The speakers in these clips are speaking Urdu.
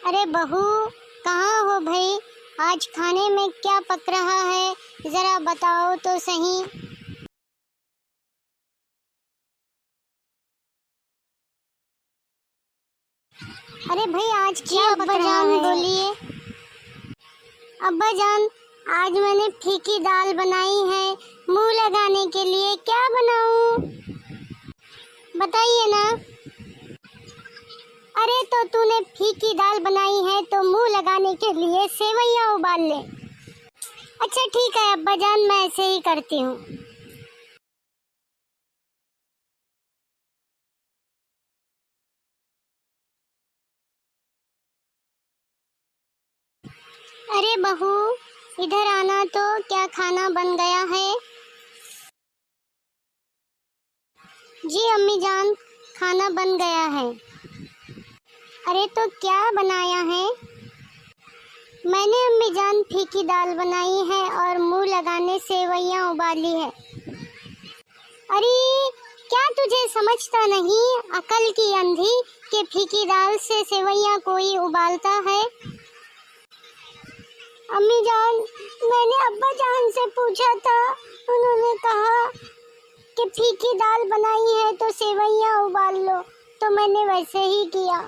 ارے بہو، کہاں ہو بھائی؟ آج کھانے میں کیا پک رہا ہے، ذرا بتاؤ تو صحیح۔ ارے بھائی آج کیا پک رہا ہے؟ بولیے۔ ابا جان، آج میں نے پھیکی دال بنائی ہے منہ لگانے کے لیے، کیا بناؤں بتائیے نا۔ ارے تو نے پھیکی دال بنائی ہے تو منہ لگانے کے لیے سیویاں ابال لے۔ اچھا ٹھیک ہے ابا جان، میں ایسے ہی کرتی ہوں۔ ارے بہو، ادھر آنا تو، کیا کھانا بن گیا ہے؟ جی امی جان، کھانا بن گیا ہے۔ ارے تو کیا بنایا ہے؟ میں نے امی جان پھیکی دال بنائی ہے اور منہ لگانے سیویاں ابالی ہے۔ ارے کیا تجھے سمجھتا نہیں، عقل کی اندھی، کہ پھیکی دال سے سیویاں کوئی ابالتا ہے؟ امی جان، میں نے ابا جان سے پوچھا تھا، انہوں نے کہا کہ پھیکی دال بنائی ہے تو سیویاں ابال لو، تو میں نے ویسے ہی کیا۔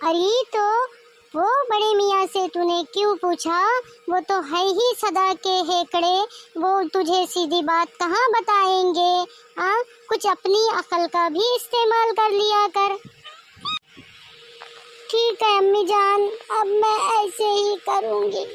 ارے تو وہ بڑے میاں سے تو نے کیوں پوچھا؟ وہ تو ہے ہی صدا کے ہیکڑے، وہ تجھے سیدھی بات کہاں بتائیں گے؟ کچھ اپنی عقل کا بھی استعمال کر لیا کر۔ ٹھیک ہے امی جان، اب میں ایسے ہی کروں گی۔